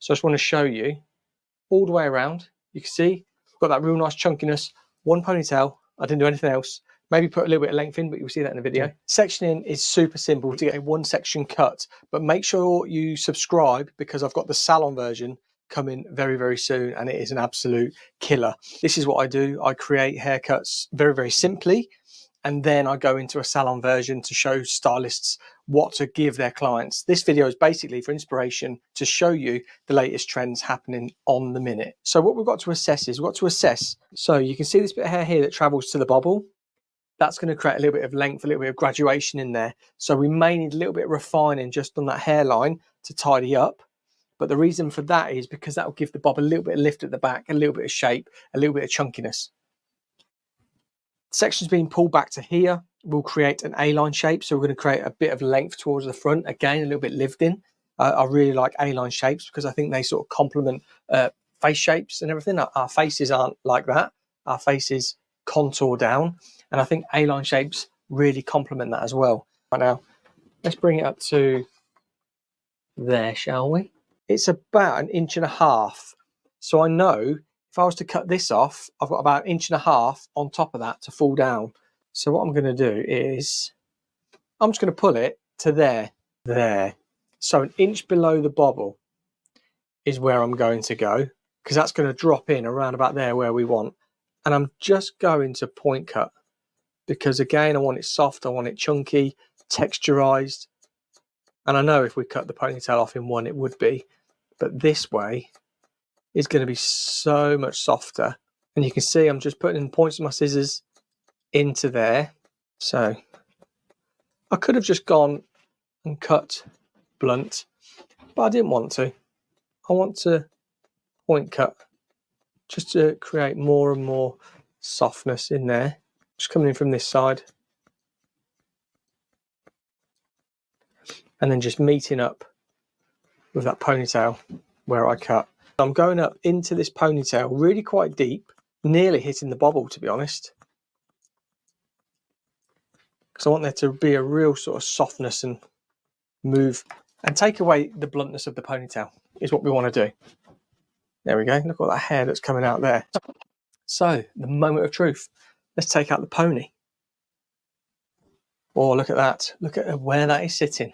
So I just want to show you all the way around. You can see I've got that real nice chunkiness, one ponytail. I didn't do anything else. Maybe put a little bit of length in, but you'll see that in the video. Yeah. Sectioning is super simple to get a one section cut, but make sure you subscribe because I've got the salon version coming very, very soon, and it is an absolute killer. This is what I do. I create haircuts very, very simply, and then I go into a salon version to show stylists what to give their clients. This video is basically for inspiration to show you the latest trends happening on the minute. So what we've got to assess is, so you can see this bit of hair here that travels to the bobble. That's going to create a little bit of length, a little bit of graduation in there. So we may need a little bit of refining just on that hairline to tidy up. But the reason for that is because that will give the bob a little bit of lift at the back, a little bit of shape, a little bit of chunkiness. Sections being pulled back to here will create an A-line shape. So we're going to create a bit of length towards the front. Again, a little bit lived in. I really like A-line shapes because I think they sort of complement face shapes and everything. Our faces aren't like that. Our faces contour down. And I think A-line shapes really complement that as well. Right now, let's bring it up to there, shall we? It's about 1.5 inches. So I know if I was to cut this off, I've got about 1.5 inches on top of that to fall down. So what I'm going to do is, I'm just going to pull it to there. So 1 inch below the bobble is where I'm going to go, because that's going to drop in around about there where we want. And I'm just going to point cut. Because again, I want it soft, I want it chunky, texturized. And I know if we cut the ponytail off in one, it would be. But this way is going to be so much softer. And you can see I'm just putting in points of my scissors into there. So I could have just gone and cut blunt, but I didn't want to. I want to point cut just to create more and more softness in there. Just coming in from this side and then just meeting up with that ponytail where I cut. I'm going up into this ponytail really quite deep, nearly hitting the bobble, to be honest, because I want there to be a real sort of softness and move and take away the bluntness of the ponytail is what we want to do. There we go. Look at all that hair that's coming out there. So the moment of truth. Let's take out the pony. Oh, look at that. Look at where that is sitting.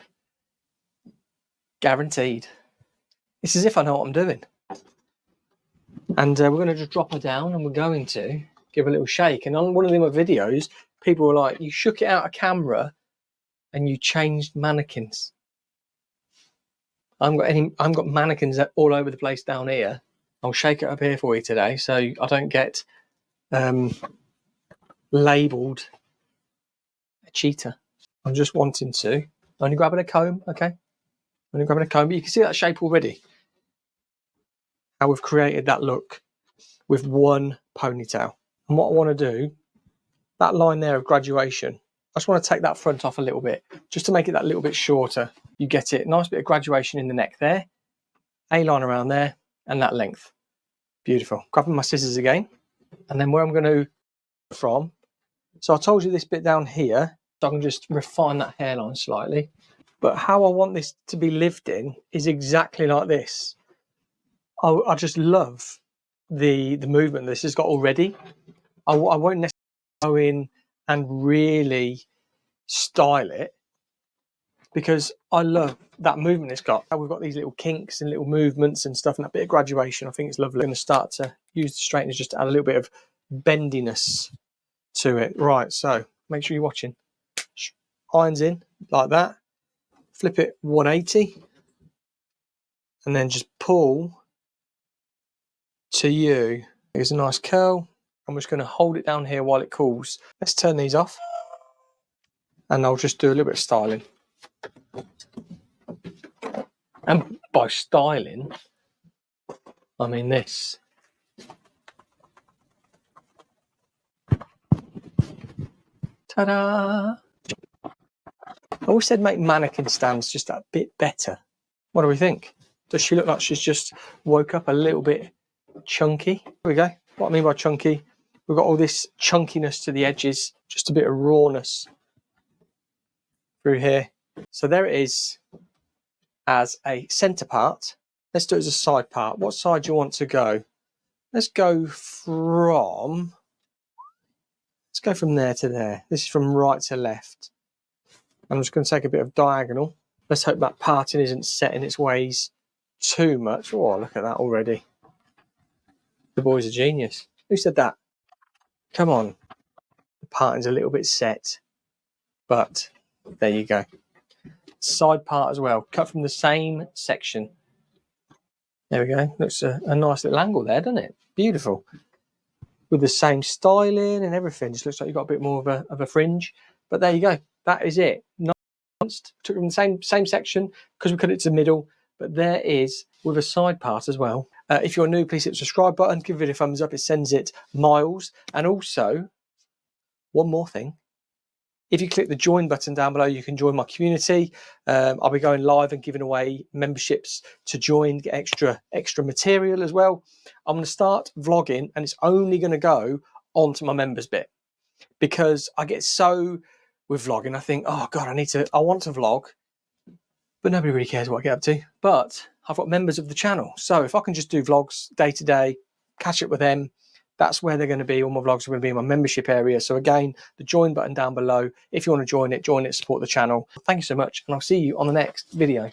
Guaranteed. It's as if I know what I'm doing. And we're going to just drop her down and we're going to give a little shake. And on one of the other videos, people were like, you shook it out of camera and you changed mannequins. I haven't got mannequins all over the place down here. I'll shake it up here for you today so I don't get labelled a cheater. I'm just wanting to only grabbing a comb, okay? Only grabbing a comb, but you can see that shape already. How we've created that look with one ponytail. And what I want to do, that line there of graduation, I just want to take that front off a little bit, just to make it that little bit shorter. You get it, nice bit of graduation in the neck there, A-line around there, and that length. Beautiful. Grabbing my scissors again, and then where I'm going to from. So I told you this bit down here, so I can just refine that hairline slightly. But how I want this to be lived in is exactly like this. I just love the movement this has got already. I won't necessarily go in and really style it because I love that movement it's got. We've got these little kinks and little movements and stuff, and that bit of graduation. I think it's lovely. I'm going to start to use the straighteners just to add a little bit of bendiness to it. Right, so make sure you're watching. Irons in like that. Flip it 180 and then just pull to you. Here's a nice curl. I'm just going to hold it down here while it cools. Let's turn these off and I'll just do a little bit of styling. And by styling, I mean this. Ta-da! I always said make mannequin stands just that bit better. What do we think? Does she look like she's just woke up a little bit chunky? Here we go. What I mean by chunky, we've got all this chunkiness to the edges, just a bit of rawness through here. So there it is as a centre part. let's do it as a side part. What side do you want to go? Let's go from there to there. This is from right to left. I'm just going to take a bit of diagonal. Let's hope that parting isn't set in its ways too much. Oh, look at that already. The boy's a genius. Who said that? Come on. The parting's a little bit set, but there you go. Side part as well, cut from the same section. There we go. Looks a nice little angle there, doesn't it? Beautiful. With the same styling and everything. Just looks like you've got a bit more of a fringe. But there you go. That is it. Took from the same section because we cut it to the middle. But there is with a side part as well. If you're new, please hit the subscribe button. Give it a thumbs up. It sends it miles. And also, one more thing. If you click the join button down below, you can join my community. I'll be going live and giving away memberships to join, get extra material as well. I'm going to start vlogging, and it's only going to go onto my members bit, because I get so with vlogging. I think, oh God, I want to vlog, but nobody really cares what I get up to. But I've got members of the channel, so if I can just do vlogs day to day, catch up with them, that's where they're going to be. All my vlogs are going to be in my membership area. So again, the join button down below. If you want to join it, support the channel. Thank you so much, and I'll see you on the next video.